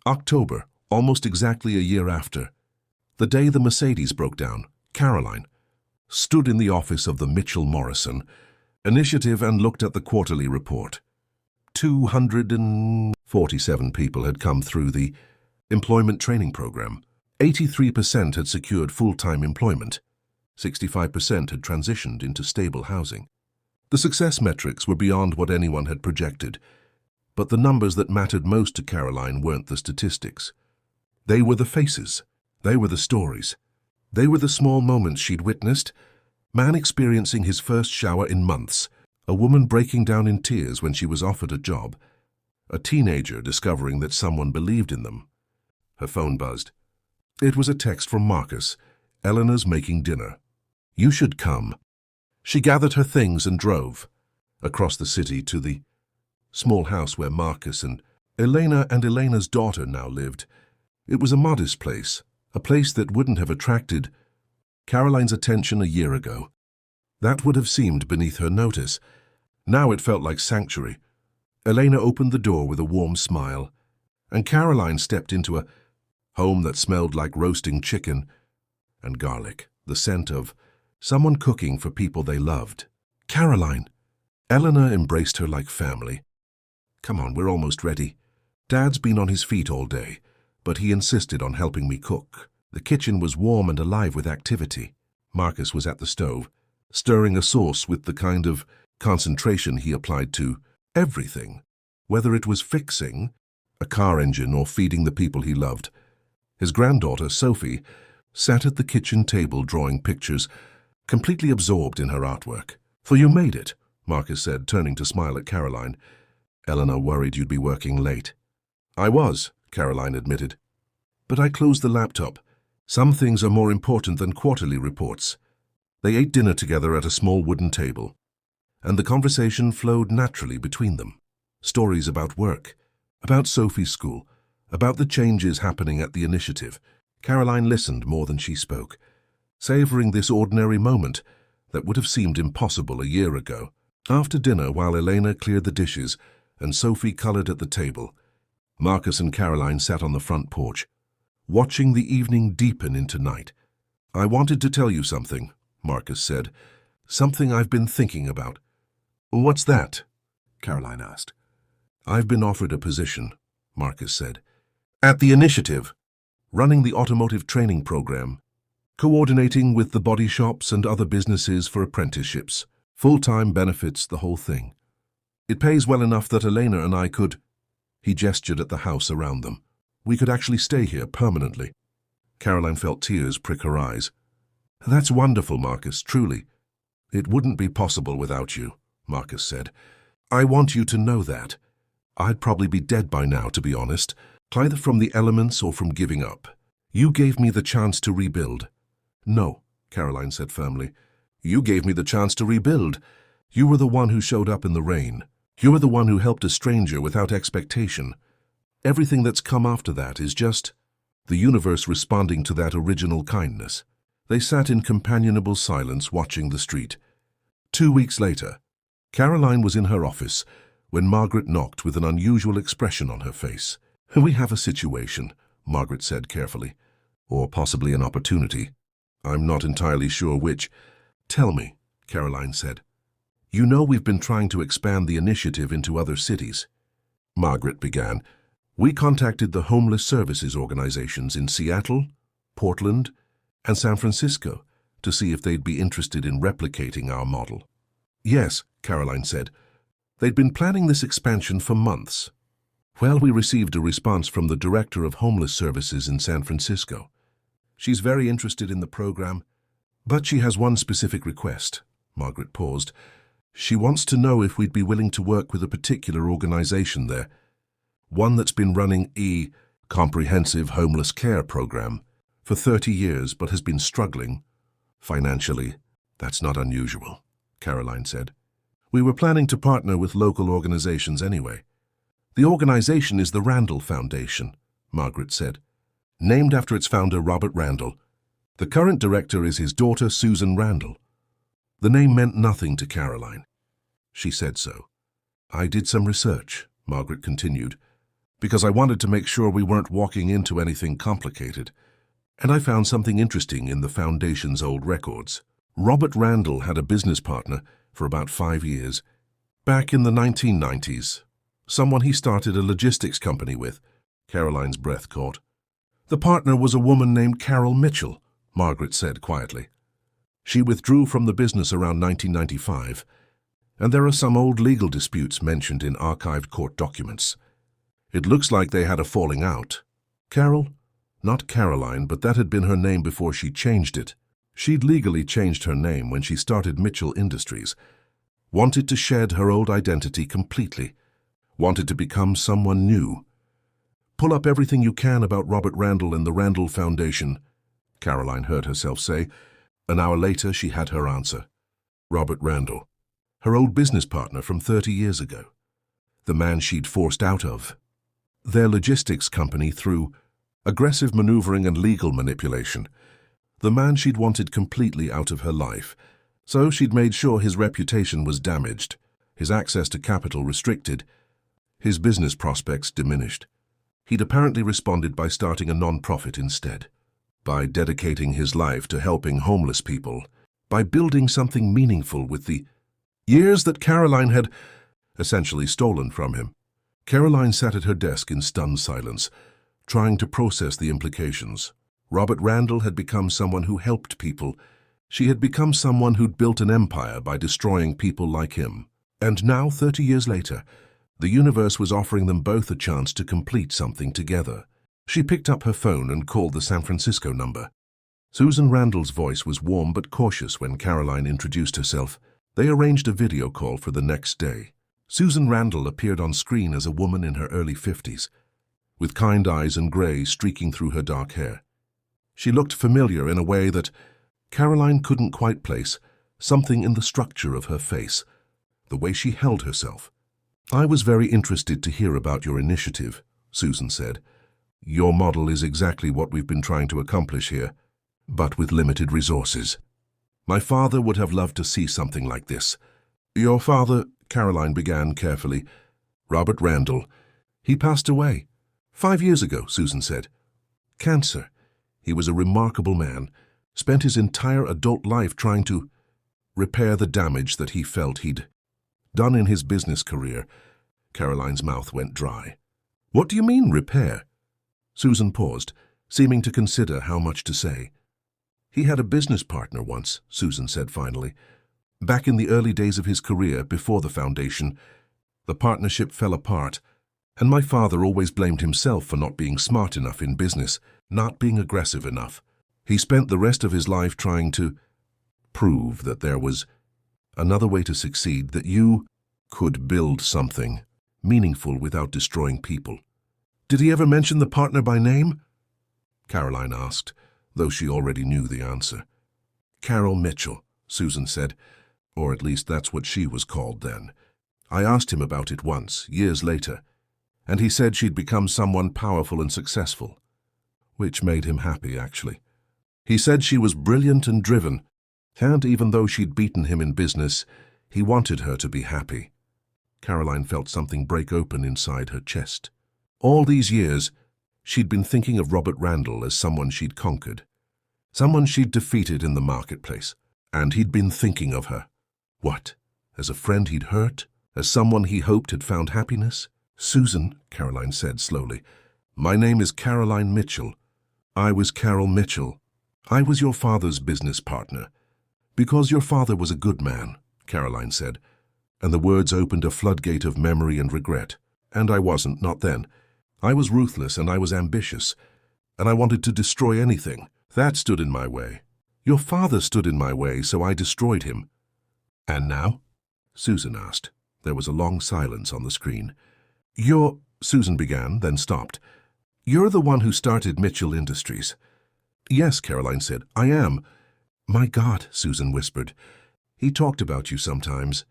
October, almost exactly a year after, the day the Mercedes broke down, Caroline stood in the office of the Mitchell-Morrison Initiative and looked at the quarterly report. 247 people had come through the employment training program. 83% had secured full-time employment. 65% had transitioned into stable housing. The success metrics were beyond what anyone had projected, but the numbers that mattered most to Caroline weren't the statistics. They were the faces. They were the stories. They were the small moments she'd witnessed. Man experiencing his first shower in months, a woman breaking down in tears when she was offered a job, a teenager discovering that someone believed in them. Her phone buzzed. It was a text from Marcus. "Eleanor's making dinner. You should come." She gathered her things and drove across the city to the small house where Marcus and Elena's daughter now lived. It was a modest place, a place that wouldn't have attracted Caroline's attention a year ago. That would have seemed beneath her notice. Now it felt like sanctuary. Elena opened the door with a warm smile, and Caroline stepped into a home that smelled like roasting chicken and garlic, the scent of someone cooking for people they loved. "Caroline!" Eleanor embraced her like family. "Come on, we're almost ready. Dad's been on his feet all day, but he insisted on helping me cook." The kitchen was warm and alive with activity. Marcus was at the stove, stirring a sauce with the kind of concentration he applied to everything, whether it was fixing a car engine or feeding the people he loved. His granddaughter, Sophie, sat at the kitchen table drawing pictures, completely absorbed in her artwork. "So you made it," Marcus said, turning to smile at Caroline. "Eleanor worried you'd be working late." "I was," Caroline admitted. "But I closed the laptop. Some things are more important than quarterly reports." They ate dinner together at a small wooden table, and the conversation flowed naturally between them. Stories about work, about Sophie's school, about the changes happening at the initiative. Caroline listened more than she spoke, savoring this ordinary moment that would have seemed impossible a year ago. After dinner, while Elena cleared the dishes and Sophie colored at the table, Marcus and Caroline sat on the front porch, watching the evening deepen into night. "I wanted to tell you something," Marcus said. "Something I've been thinking about." "What's that?" Caroline asked. "I've been offered a position," Marcus said, "at the initiative, running the automotive training program, coordinating with the body shops and other businesses for apprenticeships, full-time benefits, the whole thing. It pays well enough that Elena and I could—" He gestured at the house around them. "We could actually stay here permanently." Caroline felt tears prick her eyes. "That's wonderful, Marcus, truly." "It wouldn't be possible without you," Marcus said. "I want you to know that. I'd probably be dead by now, to be honest, either from the elements or from giving up. You gave me the chance to rebuild." "No," Caroline said firmly. "You gave me the chance to rebuild. You were the one who showed up in the rain. You were the one who helped a stranger without expectation. Everything that's come after that is just the universe responding to that original kindness." They sat in companionable silence watching the street. 2 weeks later, Caroline was in her office when Margaret knocked with an unusual expression on her face. "We have a situation," Margaret said carefully. "Or possibly an opportunity. I'm not entirely sure which." "Tell me," Caroline said. "You know we've been trying to expand the initiative into other cities." Margaret began. "We contacted the homeless services organizations in Seattle, Portland, and San Francisco to see if they'd be interested in replicating our model." "Yes," Caroline said. "They'd been planning this expansion for months. Well, we received a response from the director of homeless services in San Francisco. She's very interested in the program, but she has one specific request." Margaret paused. "She wants to know if we'd be willing to work with a particular organization there, one that's been running a comprehensive homeless care program for 30 years but has been struggling financially." "That's not unusual," Caroline said. "We were planning to partner with local organizations anyway." "The organization is the Randall Foundation," Margaret said, "named after its founder, Robert Randall. The current director is his daughter, Susan Randall." The name meant nothing to Caroline. She said so. "I did some research," Margaret continued, "because I wanted to make sure we weren't walking into anything complicated. And I found something interesting in the Foundation's old records. Robert Randall had a business partner for about 5 years. Back in the 1990s, someone he started a logistics company with." Caroline's breath caught. "The partner was a woman named Carol Mitchell," Margaret said quietly. "She withdrew from the business around 1995, and there are some old legal disputes mentioned in archived court documents. It looks like they had a falling out. Carol? Not Caroline, but that had been her name before she changed it. She'd legally changed her name when she started Mitchell Industries. Wanted to shed her old identity completely. Wanted to become someone new. Pull up everything you can about Robert Randall and the Randall Foundation," Caroline heard herself say. An hour later, she had her answer. Robert Randall, her old business partner from 30 years ago. The man she'd forced out of their logistics company through aggressive maneuvering and legal manipulation. The man she'd wanted completely out of her life, so she'd made sure his reputation was damaged, his access to capital restricted, his business prospects diminished. He'd apparently responded by starting a non-profit instead, by dedicating his life to helping homeless people, by building something meaningful with the years that Caroline had essentially stolen from him. Caroline sat at her desk in stunned silence, trying to process the implications. Robert Randall had become someone who helped people. She had become someone who'd built an empire by destroying people like him. And now, 30 years later, the universe was offering them both a chance to complete something together. She picked up her phone and called the San Francisco number. Susan Randall's voice was warm but cautious when Caroline introduced herself. They arranged a video call for the next day. Susan Randall appeared on screen as a woman in her early 50s, with kind eyes and gray streaking through her dark hair. She looked familiar in a way that Caroline couldn't quite place, something in the structure of her face, the way she held herself. "I was very interested to hear about your initiative," Susan said. "Your model is exactly what we've been trying to accomplish here, but with limited resources. My father would have loved to see something like this." "Your father," Caroline began carefully. "Robert Randall. He passed away 5 years ago," Susan said. "Cancer. He was a remarkable man, spent his entire adult life trying to repair the damage that he felt he'd done in his business career." Caroline's mouth went dry. "What do you mean, repair?" Susan paused, seeming to consider how much to say. "He had a business partner once," Susan said finally. "Back in the early days of his career, before the foundation, the partnership fell apart, and my father always blamed himself for not being smart enough in business, not being aggressive enough. He spent the rest of his life trying to prove that there was another way to succeed, that you could build something meaningful without destroying people." "Did he ever mention the partner by name?" Caroline asked, though she already knew the answer. Carol Mitchell, Susan said, or at least that's what she was called then. I asked him about it once, years later, and he said she'd become someone powerful and successful, which made him happy, actually. He said she was brilliant and driven, and even though she'd beaten him in business, he wanted her to be happy. Caroline felt something break open inside her chest. All these years, she'd been thinking of Robert Randall as someone she'd conquered, someone she'd defeated in the marketplace, and he'd been thinking of her. What? As a friend he'd hurt? As someone he hoped had found happiness? Susan, Caroline said slowly, my name is Caroline Mitchell. I was Carol Mitchell. I was your father's business partner. Because your father was a good man, Caroline said, and the words opened a floodgate of memory and regret. And I wasn't, not then. I was ruthless and I was ambitious, and I wanted to destroy anything. That stood in my way. Your father stood in my way, so I destroyed him. And now? Susan asked. There was a long silence on the screen. Susan began, then stopped. You're the one who started Mitchell Industries. Yes, Caroline said, I am. My God, Susan whispered. He talked about you sometimes.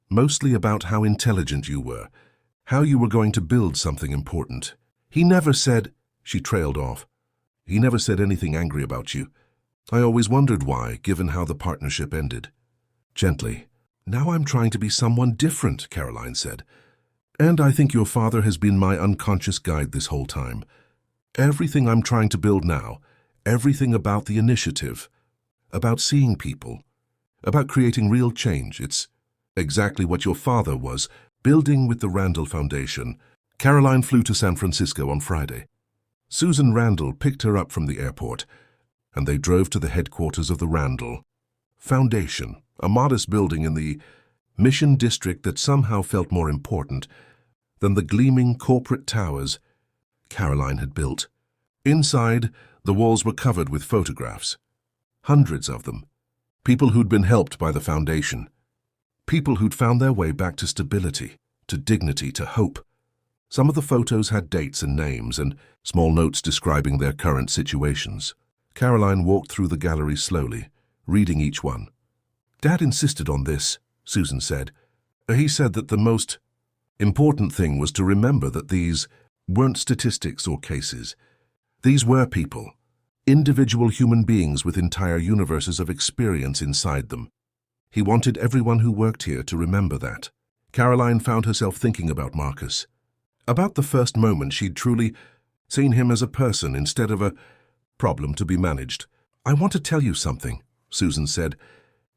Mostly about how intelligent you were, how you were going to build something important. He never said, she trailed off. He never said anything angry about you. I always wondered why, given how the partnership ended. Gently. Now I'm trying to be someone different, Caroline said. And I think your father has been my unconscious guide this whole time. Everything I'm trying to build now, everything about the initiative, about seeing people, about creating real change, it's exactly what your father was, building with the Randall Foundation. Caroline flew to San Francisco on Friday. Susan Randall picked her up from the airport, and they drove to the headquarters of the Randall Foundation, a modest building in the Mission District that somehow felt more important than the gleaming corporate towers Caroline had built. Inside, the walls were covered with photographs, hundreds of them, people who'd been helped by the foundation, people who'd found their way back to stability, to dignity, to hope. Some of the photos had dates and names and small notes describing their current situations. Caroline walked through the gallery slowly, reading each one. Dad insisted on this, Susan said. He said that the most important thing was to remember that these weren't statistics or cases. These were people, individual human beings with entire universes of experience inside them. He wanted everyone who worked here to remember that. Caroline found herself thinking about Marcus, about the first moment she'd truly seen him as a person instead of a problem to be managed. I want to tell you something, Susan said,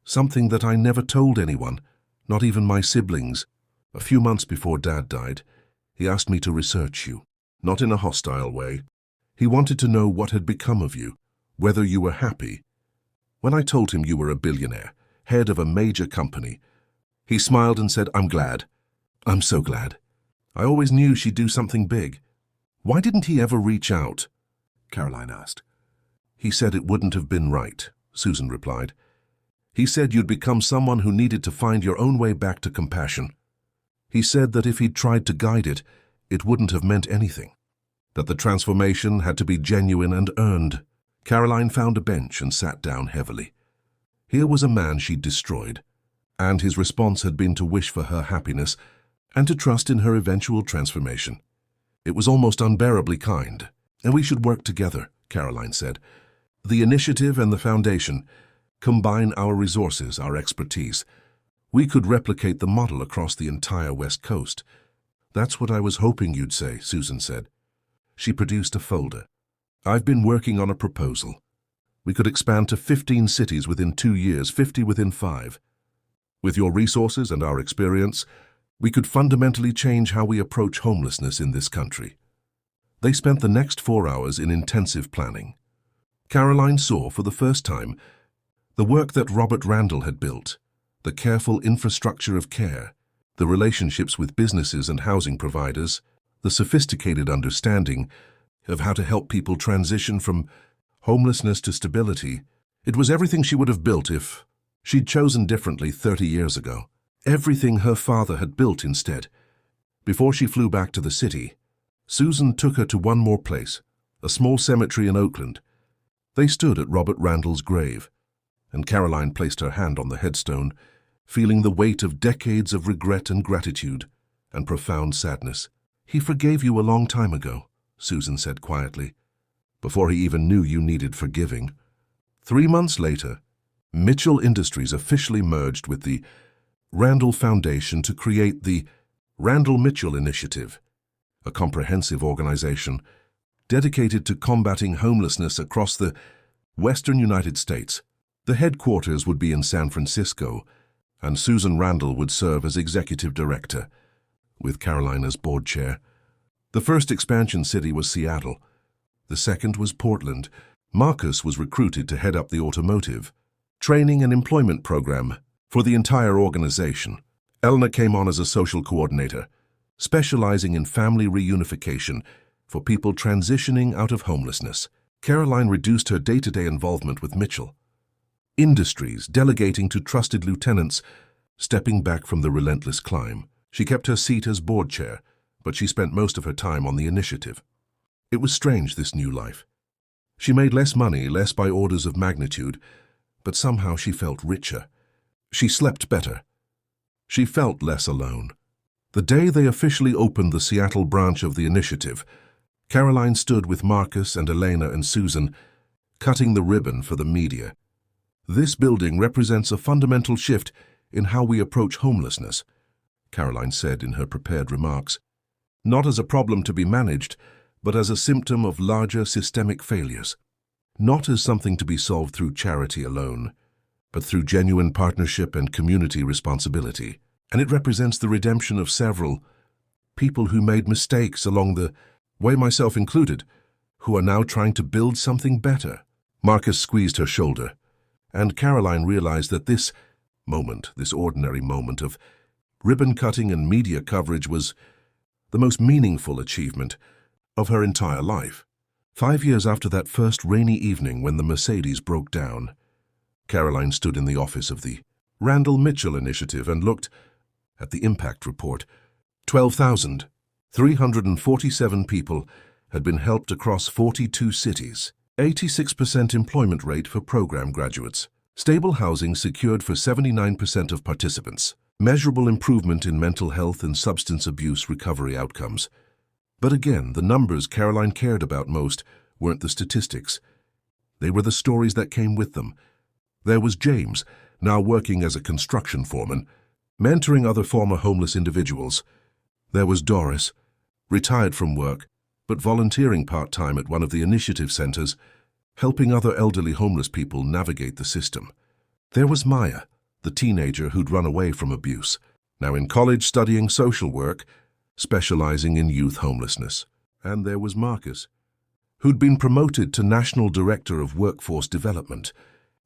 something that I never told anyone, not even my siblings. A few months before Dad died, he asked me to research you, not in a hostile way. He wanted to know what had become of you, whether you were happy. When I told him you were a billionaire, head of a major company, he smiled and said, I'm glad. I'm so glad. I always knew she'd do something big. Why didn't he ever reach out? Caroline asked. He said it wouldn't have been right, Susan replied. He said you'd become someone who needed to find your own way back to compassion. He said that if he'd tried to guide it, it wouldn't have meant anything. That the transformation had to be genuine and earned. Caroline found a bench and sat down heavily. Here was a man she'd destroyed, and his response had been to wish for her happiness and to trust in her eventual transformation. It was almost unbearably kind. And we should work together, Caroline said. The initiative and the foundation combine our resources, our expertise. We could replicate the model across the entire West Coast. That's what I was hoping you'd say, Susan said. She produced a folder. I've been working on a proposal. We could expand to 15 cities within 2 years, 50 within 5. With your resources and our experience, we could fundamentally change how we approach homelessness in this country. They spent the next 4 hours in intensive planning. Caroline saw, for the first time, the work that Robert Randall had built, the careful infrastructure of care, the relationships with businesses and housing providers, the sophisticated understanding of how to help people transition from homelessness to stability. It was everything she would have built if she'd chosen differently 30 years ago. Everything her father had built instead. Before she flew back to the city, Susan took her to one more place, a small cemetery in Oakland. They stood at Robert Randall's grave, and Caroline placed her hand on the headstone, feeling the weight of decades of regret and gratitude and profound sadness. "He forgave you a long time ago," Susan said quietly, "before he even knew you needed forgiving." 3 months later, Mitchell Industries officially merged with the Randall Foundation to create the Randall Mitchell Initiative, a comprehensive organization dedicated to combating homelessness across the western United States. The headquarters would be in San Francisco, and Susan Randall would serve as executive director, with Caroline as board chair. The first expansion city was Seattle. The second was Portland. Marcus was recruited to head up the automotive, training and employment program for the entire organization. Elna came on as a social coordinator, specializing in family reunification for people transitioning out of homelessness. Caroline reduced her day-to-day involvement with Mitchell Industries, delegating to trusted lieutenants, stepping back from the relentless climb. She kept her seat as board chair, but she spent most of her time on the initiative. It was strange, this new life. She made less money, less by orders of magnitude, but somehow she felt richer. She slept better. She felt less alone. The day they officially opened the Seattle branch of the initiative, Caroline stood with Marcus and Elena and Susan, cutting the ribbon for the media. "This building represents a fundamental shift in how we approach homelessness," Caroline said in her prepared remarks. "Not as a problem to be managed, but as a symptom of larger systemic failures. Not as something to be solved through charity alone, but through genuine partnership and community responsibility. And it represents the redemption of several people who made mistakes along the way, myself included, who are now trying to build something better." Marcus squeezed her shoulder, and Caroline realized that this ordinary moment of ribbon cutting and media coverage was the most meaningful achievement of her entire life. 5 years after that first rainy evening when the Mercedes broke down, Caroline stood in the office of the Randall Mitchell Initiative and looked at the impact report. 12,347 people had been helped across 42 cities. 86% employment rate for program graduates. Stable housing secured for 79% of participants. Measurable improvement in mental health and substance abuse recovery outcomes. But again, the numbers Caroline cared about most weren't the statistics. They were the stories that came with them. There was James, now working as a construction foreman, mentoring other former homeless individuals. There was Doris, retired from work, but volunteering part-time at one of the initiative centers, helping other elderly homeless people navigate the system. There was Maya, the teenager who'd run away from abuse, now in college studying social work, specializing in youth homelessness. And there was Marcus, who'd been promoted to National Director of Workforce Development,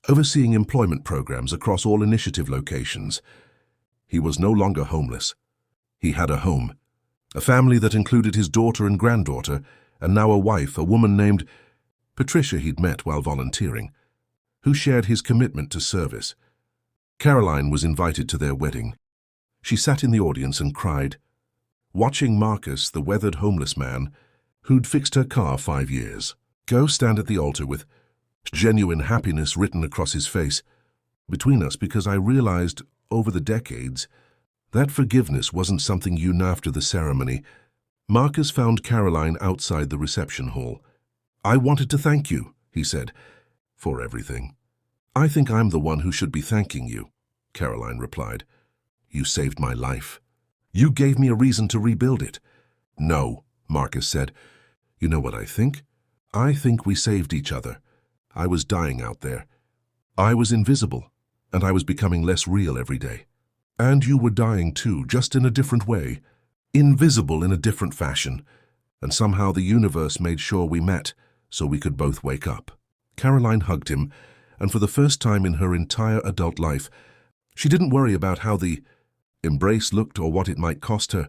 overseeing employment programs across all initiative locations. He was no longer homeless. He had a home. A family that included his daughter and granddaughter, and now a wife, a woman named Patricia he'd met while volunteering, who shared his commitment to service. Caroline was invited to their wedding. She sat in the audience and cried, watching Marcus, the weathered homeless man, who'd fixed her car 5 years, go stand at the altar with genuine happiness written across his face. Between us, because I realized over the decades that forgiveness wasn't something you knew after the ceremony. Marcus found Caroline outside the reception hall. "I wanted to thank you," he said, "for everything." "I think I'm the one who should be thanking you," Caroline replied. "You saved my life. You gave me a reason to rebuild it." "No," Marcus said. "You know what I think? I think we saved each other. I was dying out there. I was invisible, and I was becoming less real every day. And you were dying too, just in a different way, invisible in a different fashion. And somehow the universe made sure we met, so we could both wake up." Caroline hugged him, and for the first time in her entire adult life, she didn't worry about how the embrace looked or what it might cost her,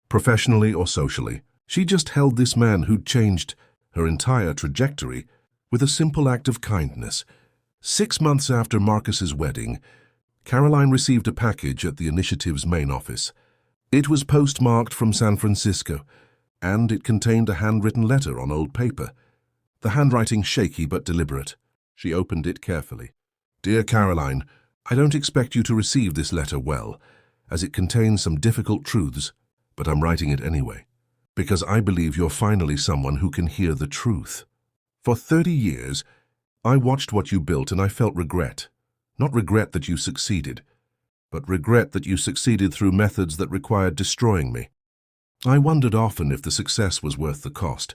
professionally or socially. She just held this man who'd changed her entire trajectory with a simple act of kindness. 6 months after Marcus's wedding, Caroline received a package at the initiative's main office. It was postmarked from San Francisco, and it contained a handwritten letter on old paper, the handwriting shaky but deliberate. She opened it carefully. Dear Caroline, I don't expect you to receive this letter well, as it contains some difficult truths, but I'm writing it anyway, because I believe you're finally someone who can hear the truth. For 30 years, I watched what you built and I felt regret. Not regret that you succeeded, but regret that you succeeded through methods that required destroying me. I wondered often if the success was worth the cost,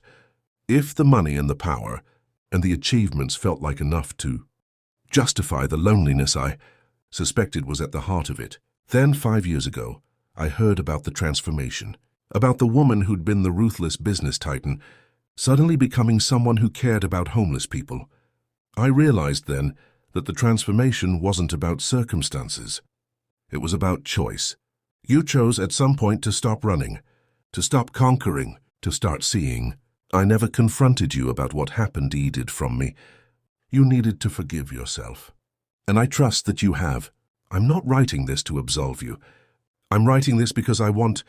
if the money and the power and the achievements felt like enough to justify the loneliness I suspected was at the heart of it. Then, 5 years ago, I heard about the transformation, about the woman who'd been the ruthless business titan, suddenly becoming someone who cared about homeless people. I realized then that the transformation wasn't about circumstances. It was about choice. You chose at some point to stop running, to stop conquering, to start seeing. I never confronted you about what happened needed from me. You needed to forgive yourself. And I trust that you have. I'm not writing this to absolve you. I'm writing this because I want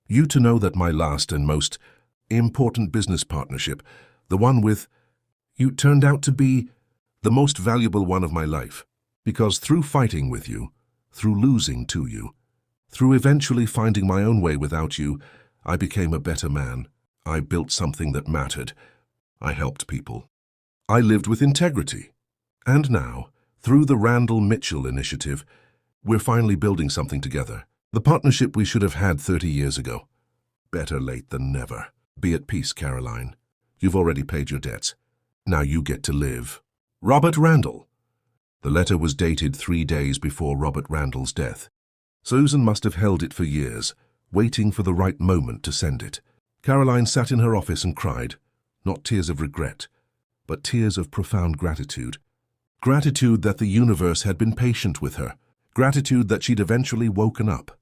you to know that my last and most important business partnership, the one with you, turned out to be the most valuable one of my life. Because through fighting with you, through losing to you, through eventually finding my own way without you, I became a better man. I built something that mattered. I helped people. I lived with integrity. And now, through the Randall Mitchell initiative, we're finally building something together. The partnership we should have had 30 years ago. Better late than never. Be at peace, Caroline. You've already paid your debts. Now you get to live. Robert Randall. The letter was dated 3 days before Robert Randall's death. Susan must have held it for years, waiting for the right moment to send it. Caroline sat in her office and cried, not tears of regret, but tears of profound gratitude. Gratitude that the universe had been patient with her. Gratitude that she'd eventually woken up.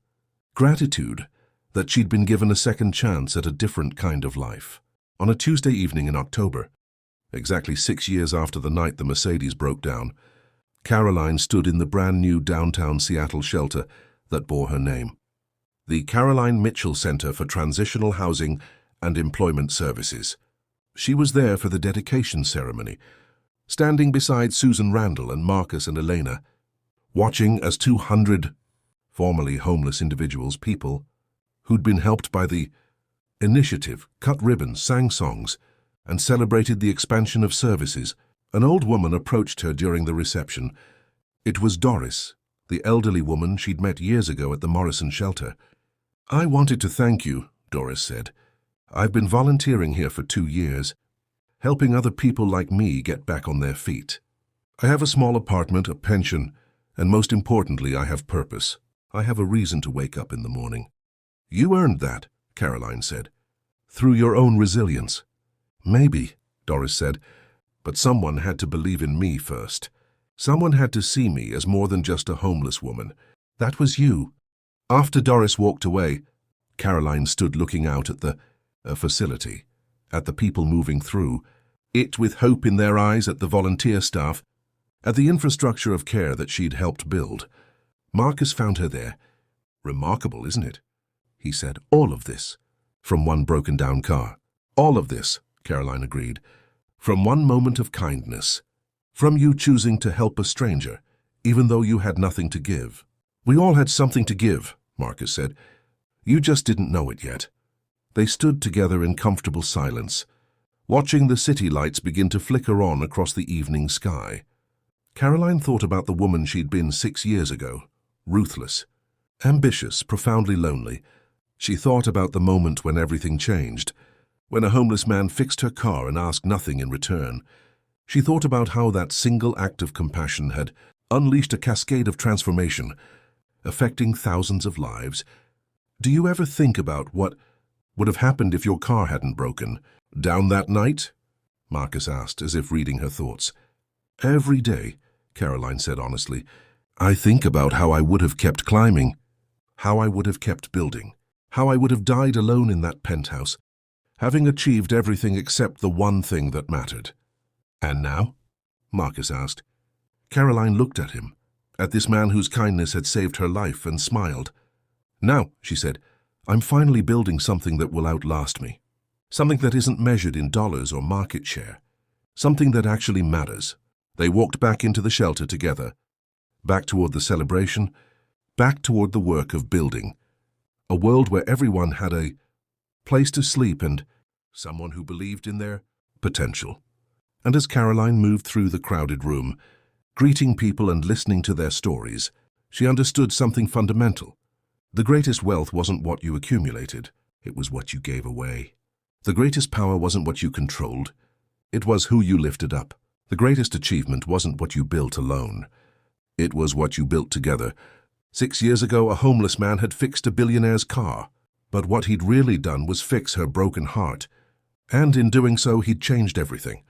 Gratitude that she'd been given a second chance at a different kind of life. On a Tuesday evening in October, exactly 6 years after the night the Mercedes broke down, Caroline stood in the brand-new downtown Seattle shelter that bore her name. The Caroline Mitchell Center for Transitional Housing and Employment Services. She was there for the dedication ceremony, standing beside Susan Randall and Marcus and Elena, watching as 200 formerly homeless individuals, people who'd been helped by the initiative, cut ribbons, sang songs, and celebrated the expansion of services. An old woman approached her during the reception. It was Doris, the elderly woman she'd met years ago at the Morrison shelter. I wanted to thank you, Doris said. I've been volunteering here for 2 years, helping other people like me get back on their feet. I have a small apartment, a pension, and most importantly, I have purpose. I have a reason to wake up in the morning. You earned that, Caroline said, through your own resilience. Maybe, Doris said, but someone had to believe in me first. Someone had to see me as more than just a homeless woman. That was you. After Doris walked away, Caroline stood looking out at the facility, at the people moving through, it with hope in their eyes, at the volunteer staff, at the infrastructure of care that she'd helped build. Marcus found her there. Remarkable, isn't it? He said, all of this, from one broken-down car. All of this, Caroline agreed, from one moment of kindness, from you choosing to help a stranger, even though you had nothing to give. We all had something to give, Marcus said. You just didn't know it yet. They stood together in comfortable silence, watching the city lights begin to flicker on across the evening sky. Caroline thought about the woman she'd been 6 years ago, ruthless, ambitious, profoundly lonely. She thought about the moment when everything changed, when a homeless man fixed her car and asked nothing in return. She thought about how that single act of compassion had unleashed a cascade of transformation, affecting thousands of lives. Do you ever think about what would have happened if your car hadn't broken down that night? Marcus asked, as if reading her thoughts. Every day, Caroline said honestly, I think about how I would have kept climbing, how I would have kept building, how I would have died alone in that penthouse, having achieved everything except the one thing that mattered. And now? Marcus asked. Caroline looked at him, at this man whose kindness had saved her life, and smiled. Now, she said, I'm finally building something that will outlast me. Something that isn't measured in dollars or market share. Something that actually matters. They walked back into the shelter together, back toward the celebration, back toward the work of building. A world where everyone had a place to sleep and someone who believed in their potential. And as Caroline moved through the crowded room, greeting people and listening to their stories, she understood something fundamental. The greatest wealth wasn't what you accumulated, it was what you gave away. The greatest power wasn't what you controlled, it was who you lifted up. The greatest achievement wasn't what you built alone, it was what you built together. 6 years ago, a homeless man had fixed a billionaire's car, but what he'd really done was fix her broken heart. And in doing so, he'd changed everything.